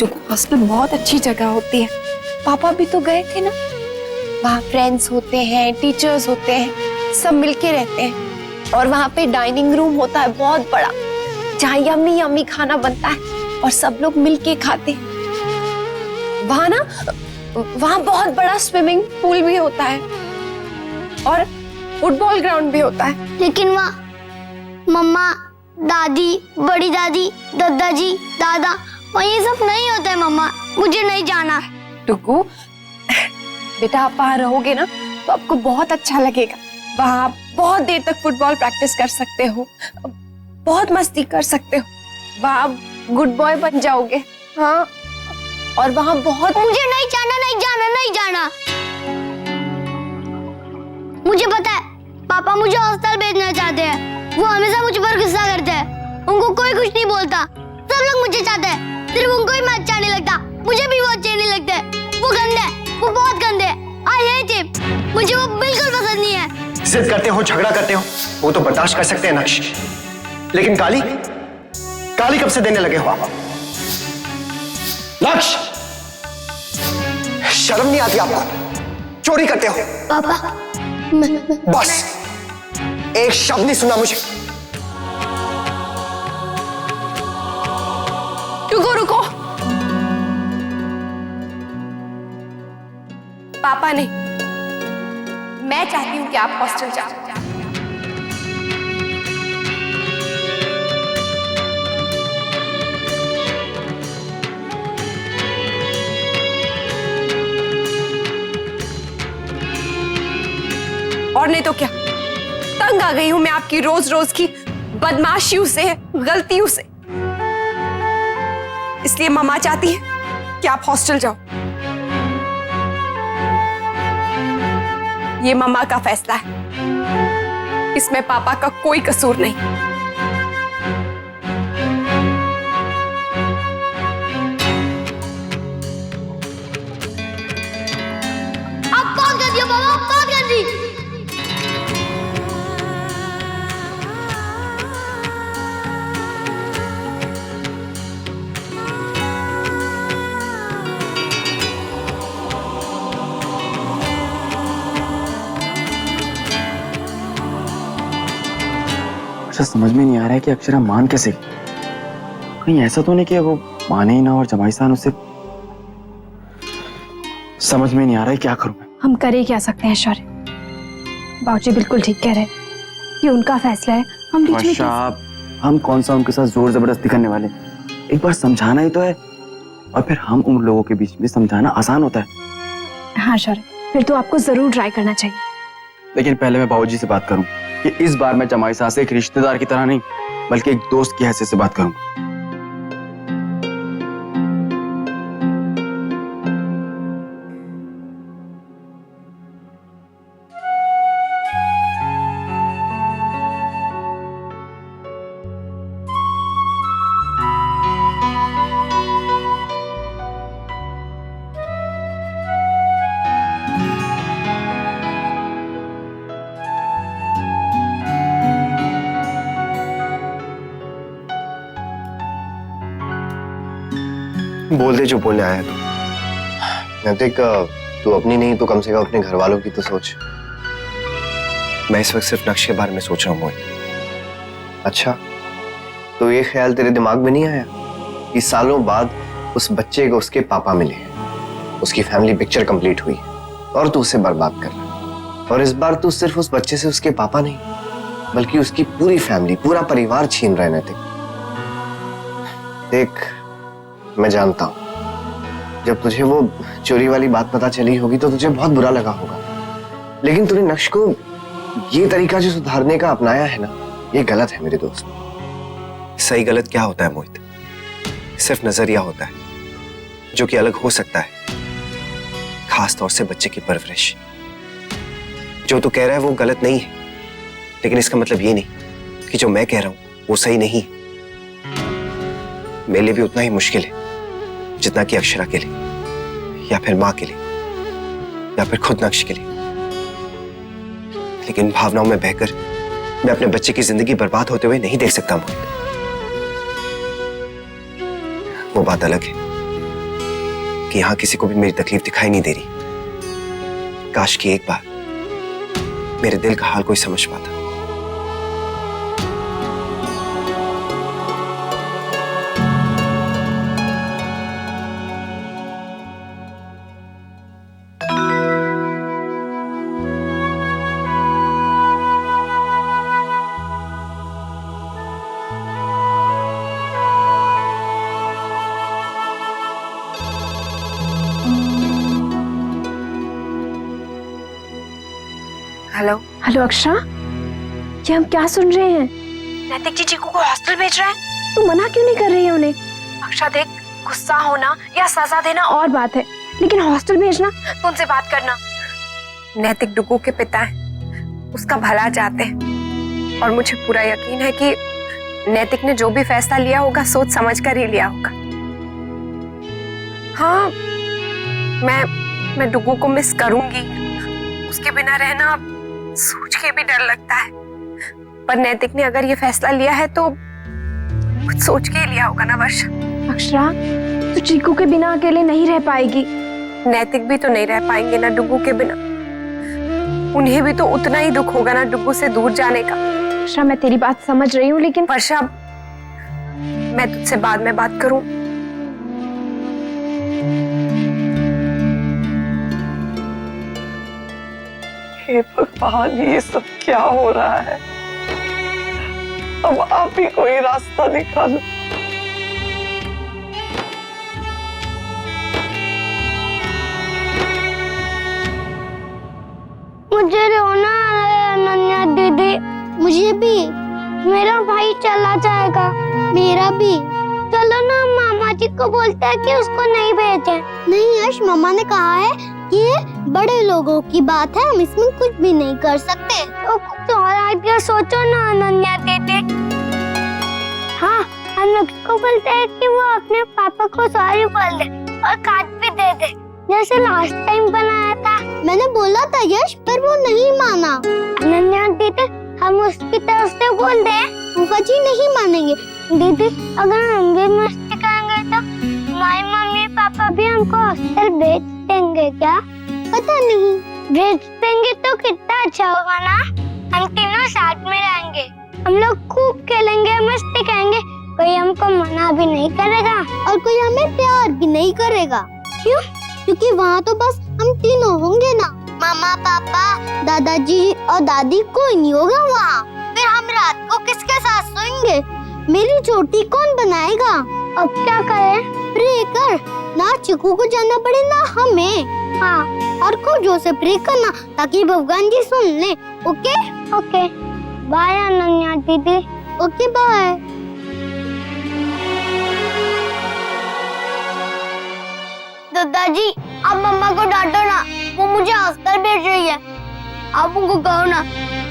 जो हॉस्टल बहुत अच्छी जगह होती है, पापा भी तो गए थे ना। वहाँ फ्रेंड्स होते हैं, टीचर्स होते हैं, सब मिलके रहते हैं। और वहाँ पे डाइनिंग रूम होता है बहुत बड़ा, जहाँ यम्मी यम्मी खाना बनता है और सब लोग मिलके खाते हैं। वहाँ बहुत बड़ा स्विमिंग पूल भी होता है और फुटबॉल ग्राउंड भी होता है। लेकिन वहाँ मम्मा, दादी, बड़ी दादी, दादाजी, दादा, वहाँ ये सब नहीं होता है मम्मा, मुझे नहीं जाना। टुकू, बेटा आप वहाँ रहोगे ना तो आपको बहुत अच्छा लगेगा। वहाँ आप बहुत देर तक फुटबॉल प्रैक्टिस कर सकते हो, बहुत मस्ती कर सकते हो, वहाँ आप गुड बॉय बन जाओगे। हाँ, और वहाँ बहुत मुझे नहीं जाना, नहीं जाना, नहीं जाना। मुझे पता है पापा मुझे हॉस्टल भेजना चाहते हैं। वो हमेशा मुझ पर गुस्सा करते हैं, उनको कोई कुछ नहीं बोलता। सब लोग मुझे चाहते हैं, सिर्फ उनको ही मैं अच्छा नहीं लगता। मुझे भी वो अच्छे नहीं लगते। वो गंदे हैं, वो बहुत गंदे हैं। आई हेट हिम, मुझे वो बिल्कुल पसंद नहीं है। जिद करते हो, झगड़ा करते हो, वो तो बर्दाश्त कर सकते हैं नक्श, लेकिन गाली कब से देने लगे हो आप? नक्श, शर्म नहीं आती आपको? चोरी करते हो? पापा बस एक शब्द नहीं सुना मुझे। रुको रुको, पापा नहीं, मैं चाहती हूँ कि आप हॉस्टल जाओ। और नहीं तो क्या, तंग आ गई हूं मैं आपकी रोज रोज की बदमाशियों से, गलतियों से। इसलिए मम्मा चाहती है कि आप हॉस्टल जाओ। ये मम्मा का फैसला है, इसमें पापा का कोई कसूर नहीं। आप कॉल कर दिया पापा, आप कॉल कर दी। समझ में नहीं आ रहा है कि अक्षरा मान कैसे, कहीं ऐसा तो नहीं कि वो माने ही ना और जमाई साहब उससे। समझ में नहीं आ रहा है क्या करूं मैं। हम कर ही क्या सकते हैं शौर्य, बाबूजी बिल्कुल ठीक कह रहे हैं, ये उनका फैसला है। हम बीच में हम कौन सा उनके साथ जोर जबरदस्ती करने वाले, एक बार समझाना ही तो है, और फिर हम उन लोगों के बीच में समझाना आसान होता है। हाँ शौर्य, फिर तो आपको जरूर ट्राई करना चाहिए। लेकिन पहले मैं बाबूजी से बात करूं कि इस बार मैं जमाई साहब से एक रिश्तेदार की तरह नहीं बल्कि एक दोस्त की हैसियत से बात करूं। बोल दे जो बोलने आया तू। नैतिक, तू अपनी नहीं तो कम से कम अपने घर वालों की तो सोच। मैं इस वक्त सिर्फ नक्श के बारे में सोच रहा हूँ मोहित। अच्छा, तो ये ख्याल तेरे दिमाग में नहीं आया कि सालों बाद उस बच्चे को उसके पापा मिले हैं, उसकी फैमिली पिक्चर कंप्लीट हुई है और तू उसे बर्बाद कर रहा है। और इस बार तू सिर्फ उस बच्चे से उसके पापा नहीं बल्कि उसकी पूरी फैमिली, पूरा परिवार छीन रहा है। नैतिक देख, मैं जानता हूं जब तुझे वो चोरी वाली बात पता चली होगी तो तुझे बहुत बुरा लगा होगा, लेकिन तूने नक्श को ये तरीका जो सुधारने का अपनाया है ना, ये गलत है मेरे दोस्त। सही गलत क्या होता है मोहित? सिर्फ नजरिया होता है जो कि अलग हो सकता है, खास तौर से बच्चे की परवरिश। जो तू कह रहा है वो गलत नहीं है, लेकिन इसका मतलब ये नहीं कि जो मैं कह रहा हूं वो सही नहीं है। मेरे लिए भी उतना ही मुश्किल है जितना कि अक्षरा के लिए, या फिर माँ के लिए, या फिर खुद नक्श के लिए। लेकिन भावनाओं में बहकर मैं अपने बच्चे की जिंदगी बर्बाद होते हुए नहीं देख सकता मोहित। वो बात अलग है कि यहाँ किसी को भी मेरी तकलीफ दिखाई नहीं दे रही। काश कि एक बार मेरे दिल का हाल कोई समझ पाता। हेलो हेलो अक्षरा, ये हम क्या सुन रहे हैं? नैतिक जी चीकू को हॉस्टल भेज रहा है। तू मना क्यों नहीं कर रही है उन्हें? अक्षरा देख, गुस्सा होना या सजा देना और बात है, लेकिन हॉस्टल भेजना तो उनसे बात करना। नैतिक डुगू के पिता हैं, उसका भला चाहते हैं और मुझे पूरा यकीन है कि नैतिक ने जो भी फैसला लिया होगा सोच समझ कर ही लिया होगा। हाँ, मैं डुगू को मिस करूंगी, उसके बिना रहना सोच के भी डर लगता है। पर नैतिक ने अगर ये फैसला लिया है तो कुछ सोच के ही लिया होगा ना वर्षा। अक्षरा, तू चीकू के बिना अकेले नहीं रह पाएगी। नैतिक भी तो नहीं रह पाएंगे ना डुगू के बिना। उन्हें भी तो उतना ही दुख होगा ना डुगू से दूर जाने का। अक्षरा, मैं तेरी बात समझ रही हूँ, लेकिन वर्षा, मैं तुझसे बाद में बात करूं। हे भगवान, ये सब क्या हो रहा है? अब आप ही कोई रास्ता निकालो। मुझे रोना आ रहा है अनन्या दीदी। मुझे भी। मेरा भाई चला जाएगा। मेरा भी। चलो ना, मामा जी को बोलते हैं कि उसको नहीं भेजें। नहीं यश, मामा ने कहा है कि ये बड़े लोगों की बात है, हम इसमें कुछ भी नहीं कर सकते। तो कुछ और आइडिया सोचो ना अनन्या दीदी। हाँ, हम उसको बोलते हैं कि वो अपने पापा को सॉरी बोल दे और कार्ड भी दे दे, जैसे लास्ट टाइम बनाया था। मैंने बोला था यश, पर वो नहीं माना। अनन्या दीदी, हम उसकी तरफ से बोल दे। फूफा जी नहीं मानेंगे। दीदी, अगर हम भी मस्ती करेंगे तो हमारी मम्मी पापा भी हमको हॉस्टल भेज देंगे क्या? पता नहीं। भेज देंगे तो कितना अच्छा होगा ना। हम तीनों साथ में रहेंगे, हम लोग खूब खेलेंगे, मस्ती करेंगे, कोई हमको मना भी नहीं करेगा और कोई हमें प्यार भी नहीं करेगा। क्यों? क्योंकि वहाँ तो बस हम तीनों होंगे ना। मामा पापा, दादाजी और दादी, कोई नहीं होगा वहाँ। फिर हम रात को किसके साथ सोएंगे? मेरी चोटी कौन बनाएगा? अब क्या करें? प्रे कर ना, चिकू को जाना पड़े ना हमें। हाँ, और खूब जोर से प्रे करना ताकि भगवान जी सुन ले। ओके ओके, बाय अनन्या दीदी। Okay bye. दादाजी, आप मम्मा को डांटो ना, वो मुझे हॉस्टल भेज रही है। आप उनको कहो ना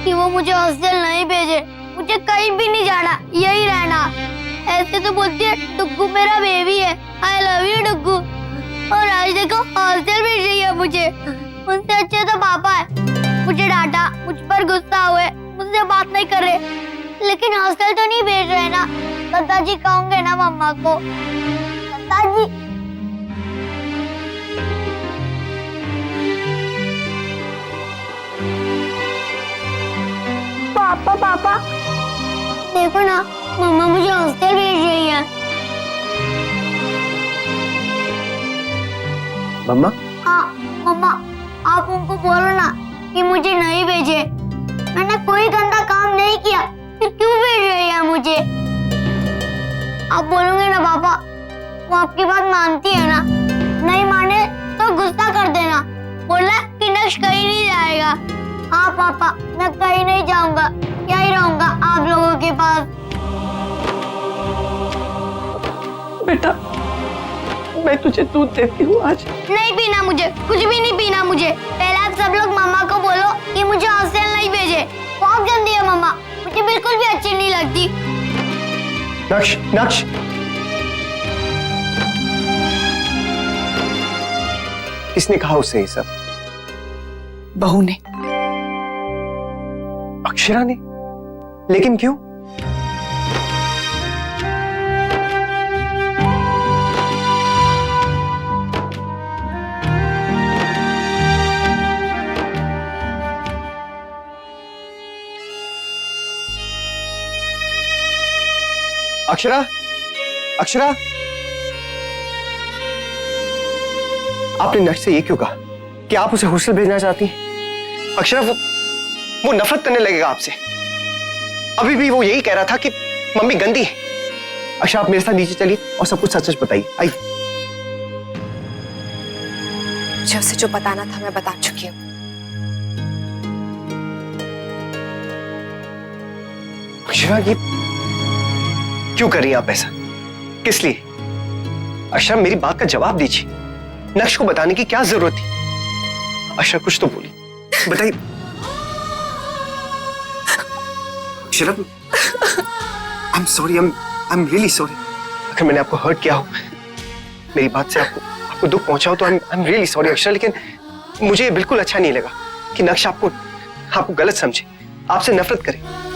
कि वो मुझे हॉस्टल नहीं भेजे, मुझे कहीं भी नहीं जाना, यही रहना। ऐसे तो बोलती है डुग्गू मेरा बेबी है, आई लव यू डुग्गू, और आज देखो हॉस्टल भेज रही है मुझे। उनसे अच्छे तो पापा है, मुझे डांटा, मुझ पर गुस्सा हुए, मुझसे बात नहीं कर रहे, लेकिन हॉस्टल तो नहीं भेज रहे ना। दादाजी कहूंगे ना मम्मा को। दादाजी, पापा पापा देखो ना, मम्मा मुझे हॉस्टल भेज रही है। मम्मा? हाँ मम्मा, आप उनको बोलो ना कि मुझे नहीं भेजे। मैंने कोई गंदा काम नहीं किया, फिर क्यों भेज रही है मुझे? आप बोलोगे ना पापा, वो आपकी बात मानती है ना? नहीं माने तो गुस्सा कर देना, बोला कि नेक्स्ट कहीं नहीं जाएगा। हाँ पापा, मैं कहीं नहीं जाऊंगा, यही रहूंगा आप लोगों के पास। बेटा, मैं तुझे दूध देती हूँ आज। नहीं पीना मुझे, कुछ भी नहीं पीना मुझे। पहले आप सब लोग मम्मा को बोलो कि मुझे हॉस्टल नहीं भेजे। बहुत गंदी है मम्मा, मुझे बिल्कुल भी अच्छी नहीं लगती। नक्श, नक्श, किसने कहा उससे ये सब? बहू ने। अक्षरा ने? लेकिन क्यों? अक्षरा, अक्षरा, आपने नक्श से ये क्यों कहा कि आप उसे हॉस्टल भेजना चाहती हैं? अक्षरा, वो नफरत करने लगेगा आपसे। अभी भी वो यही कह रहा था कि मम्मी गंदी है। अक्षरा, आप मेरे साथ नीचे चलिए और सब कुछ सच सच बताइए। आइए। मुझे उसे जो बताना था मैं बता चुकी हूँ। अक्षरा, ये क्यों कर रही हैं आप ऐसा? किस लिए? अक्षरा, मेरी बात का जवाब दीजिए। नक्श को बताने की क्या जरूरत थी? अक्षरा, कुछ तो बोली, बताइए। Akshara, I am sorry, I am really sorry. अगर मैंने आपको हर्ट किया हो, मेरी बात से आपको दुख पहुंचा हो, तो I am really sorry Akshara. लेकिन मुझे बिल्कुल अच्छा नहीं लगा कि नक्श आपको गलत समझे, आपसे नफरत करे।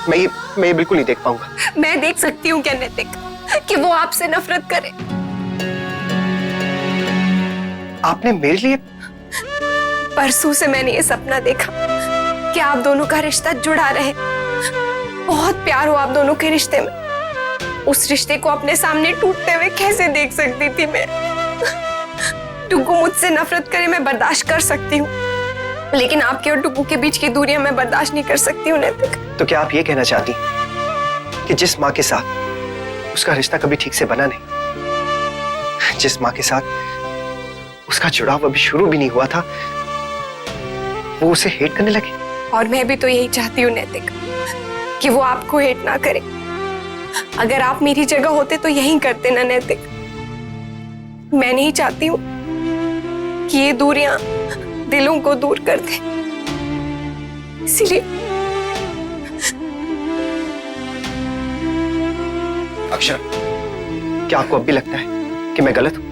मैं ये बिल्कुल नहीं देख पाऊंगा। मैं देख सकती हूँ क्या नैतिक कि वो आपसे नफरत करे? आपने मेरे लिए? परसों से मैंने ये सपना देखा कि आप दोनों का रिश्ता जुड़ा रहे। बहुत प्यार हो आप दोनों के रिश्ते में। उस रिश्ते को अपने सामने टूटते हुए कैसे देख सकती थी मैं? टुकू मुझसे नफरत करे मैं बर्दाश्त कर सकती हूँ, लेकिन आपके और टुकू के बीच की दूरियां मैं बर्दाश्त नहीं कर सकती हूँ नैतिक। तो क्या आप ये कहना चाहती कि जिस माँ के साथ उसका रिश्ता कभी ठीक से बना नहीं, जिस माँ के साथ उसका जुड़ाव अभी शुरू भी नहीं हुआ था, वो उसे हेट करने लगे? और मैं भी तो यही चाहती हूँ नैतिक कि वो आपको हेट ना करे। अगर आप मेरी जगह होते तो यही करते ना नैतिक। मैं नहीं चाहती हूँ कि ये दूरियां दिलों को दूर कर दे, इसीलिए। अक्षर, क्या आपको अब भी लगता है कि मैं गलत हूं?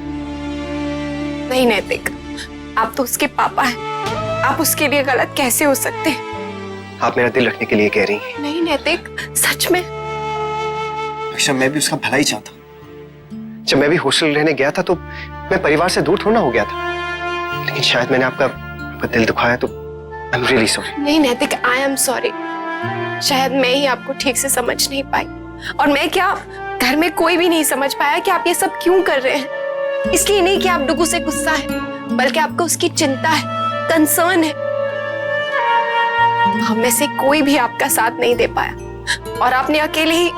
नहीं नैतिक, आप तो उसके पापा हैं, आप उसके लिए गलत कैसे हो सकते हैं? आप मेरा दिल रखने के लिए कह रही हैं। नहीं नैतिक, सच में। अक्षर, मैं भी उसका भला ही चाहता हूं। जब मैं भी हॉस्टल रहने गया था तो मैं परिवार से दूर थोड़ा ना हो गया था, लेकिन शायद मैंने आपका दिल दुखाया, तो आई एम रियली सॉरी। नहीं नैतिक, आई एम सॉरी। शायद मैं ही आपको ठीक से समझ नहीं पाई, और मैं क्या, घर में कोई भी नहीं समझ पाया कि आप ये सब क्यों कर रहे हैं। इसलिए नहीं कि आप डुगू से गुस्सा है, बल्कि आपको उसकी चिंता है, कंसर्न है। हम में से कोई भी आपका साथ नहीं दे पाया, और आपने अकेले ही।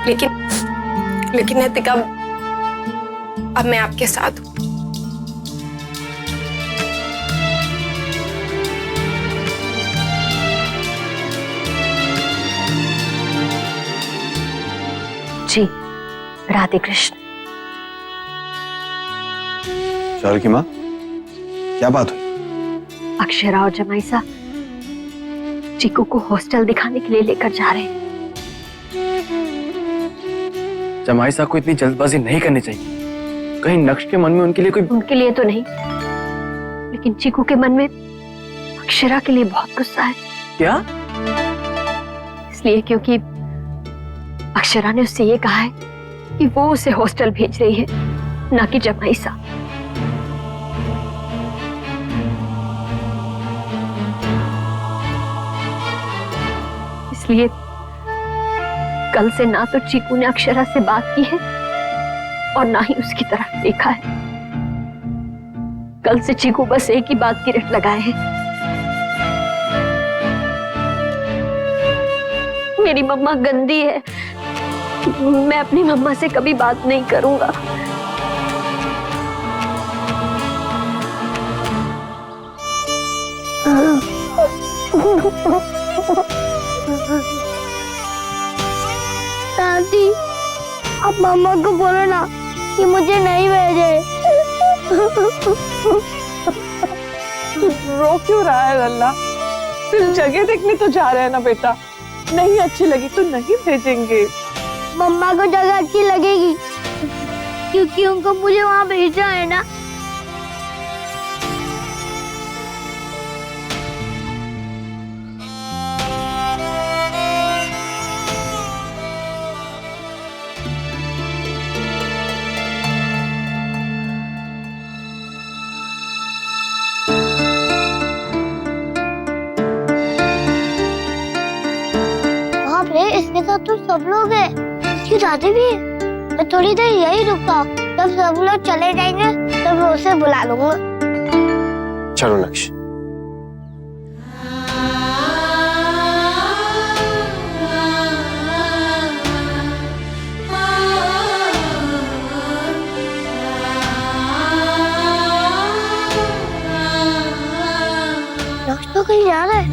लेकिन नैतिक, अब मैं आपके साथ हूं। जी, राधे कृष्ण। जानकी माँ, क्या बात हुई? अक्षरा और जमाई साहब चीकू को हॉस्टल दिखाने के लिए लेकर जा रहे हैं। जमाई साहब को इतनी जल्दबाजी नहीं करनी चाहिए। कहीं नक्श के मन में उनके लिए कोई... उनके लिए तो नहीं, लेकिन चीकू के मन में अक्षरा के लिए बहुत गुस्सा है। क्या? इसलिए क्योंकि अक्षरा ने उससे ये कहा है कि वो उसे हॉस्टल भेज रही है, ना कि जमाई साहब। इसलिए कल से ना तो चीकू ने अक्षरा से बात की है और ना ही उसकी तरफ देखा है। कल से चीकू बस एक ही बात की रट लगाए हैं, मेरी मम्मा गंदी है, मैं अपनी मम्मा से कभी बात नहीं करूंगा। दादी, आप मम्मा को बोलो ना कि मुझे नहीं भेजे। रो क्यों रहा है लल्ला? सिर्फ जगह देखने तो जा रहे हैं ना बेटा। नहीं अच्छी लगी तो नहीं भेजेंगे। मम्मा को जगह अच्छी लगेगी क्योंकि उनको मुझे वहाँ भेजना है ना। इसके साथ तो सब सब लोग हैं, उसकी दादी भी है। मैं थोड़ी देर यही रुकता हूँ, जब सब लोग चले जाएंगे तब मैं उसे बुला लूंगा। चलो नक्श। नक्श तो कहीं जा रहा है,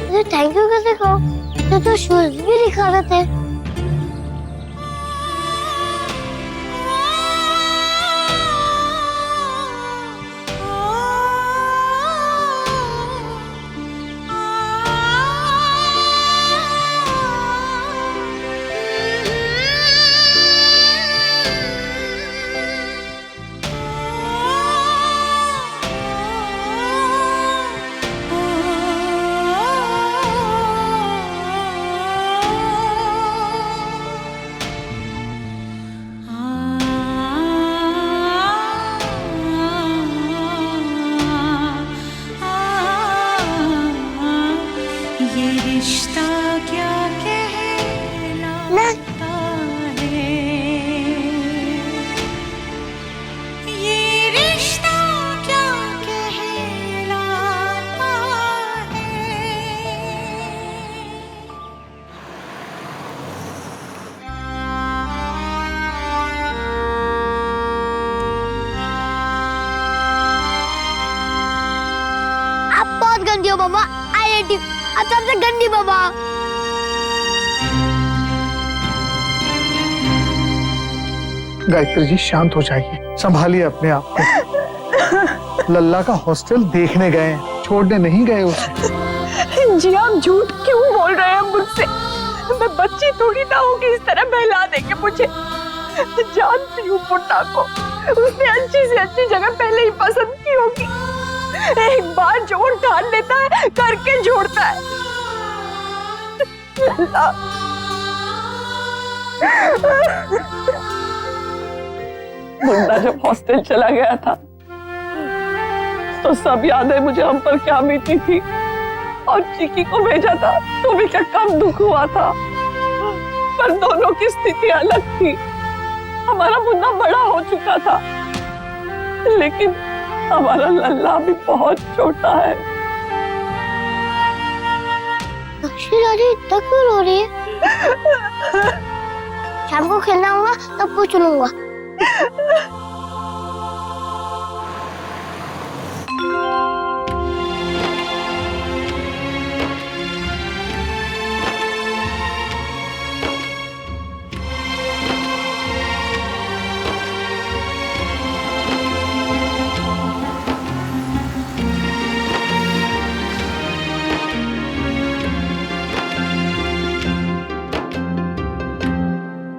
मुझे थैंक यू कैसे कहूँ? मुझे तो शूज भी दिखा रहे थे। गंदी हो मामा, आई हेट यू। आप सबसे गंदी मामा। गायत्री जी शांत हो जाइए, संभालिए अपने आप को। लल्ला का हॉस्टल देखने गए हैं, छोड़ने नहीं गए उसे। जी आप झूठ क्यों बोल रहे हैं मुझसे? मैं बच्ची थोड़ी ना हूँ कि इस तरह बहला देंगे मुझे। जानती हूँ पुन्ना को, उसने अच्छी से अच्छी जगह पहले ही पसंद की होगी। एक बार जोड़ ठान लेता है, करके जोड़ता है। मुन्ना जब हॉस्टल चला गया था तो सब यादें मुझे हम पर क्या बीती थी, और चिकी को भेजा था तो भी क्या कम दुख हुआ था। पर दोनों की स्थिति अलग थी। हमारा मुन्ना बड़ा हो चुका था, लेकिन हमारा लल्ला भी बहुत छोटा है। नक्शी दादी इतना क्यों रो रही है? शाम को खेलना होगा तब पूछ लूंगा।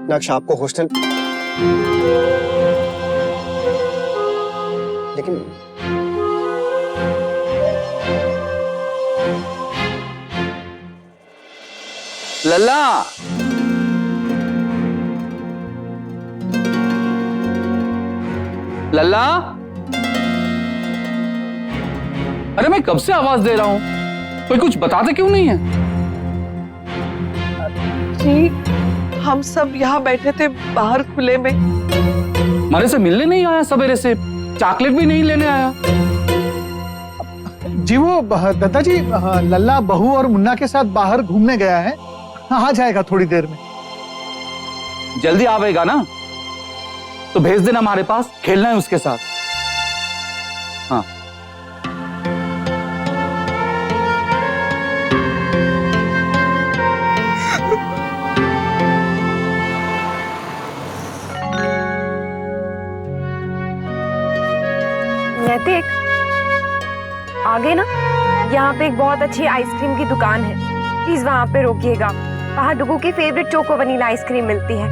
नक्श आपको हॉस्टल, लेकिन लल्ला, लल्ला, अरे मैं कब से आवाज दे रहा हूं, कोई कुछ बताते क्यों नहीं है? जी हम सब यहाँ बैठे थे बाहर खुले में। हमारे से मिलने नहीं आया, सवेरे से चॉकलेट भी नहीं लेने आया। जी वो दादाजी लल्ला बहू और मुन्ना के साथ बाहर घूमने गया है, आ जाएगा थोड़ी देर में। जल्दी आवेगा ना तो भेज देना हमारे पास, खेलना है उसके साथ। हाँ नैतिक, आगे ना यहाँ पे एक बहुत अच्छी आइसक्रीम की दुकान है, प्लीज वहाँ पे रोकिएगा। वहाँ डुगू की फेवरेट चोको वनीला आइसक्रीम मिलती है।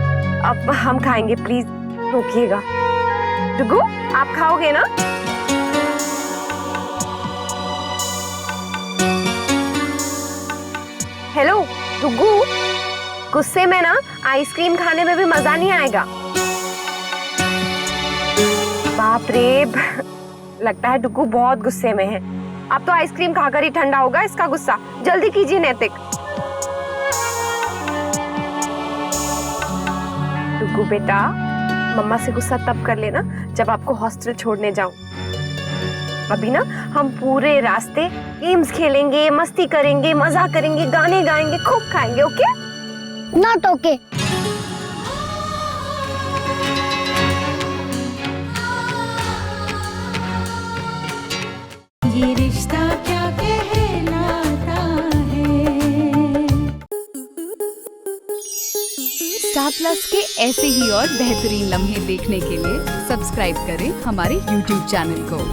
अब हम खाएंगे, प्लीज रोकिएगा। डुगू आप खाओगे ना? हेलो डुगू, गुस्से में ना आइसक्रीम खाने में भी मजा नहीं आएगा। बाप रे, लगता है डुगू बहुत गुस्से में है। अब तो आइसक्रीम खाकर ही ठंडा होगा इसका गुस्सा। जल्दी कीजिए नैतिक। डुगू बेटा, मम्मा से गुस्सा तब कर लेना जब आपको हॉस्टल छोड़ने जाऊं। अभी ना हम पूरे रास्ते गेम्स खेलेंगे, मस्ती करेंगे, मजा करेंगे, गाने गाएंगे, खूब खाएंगे। ओके? Not okay. ये रिश्ता क्या कहलाता है। स्टार प्लस के ऐसे ही और बेहतरीन लम्हे देखने के लिए सब्सक्राइब करें हमारे YouTube चैनल को।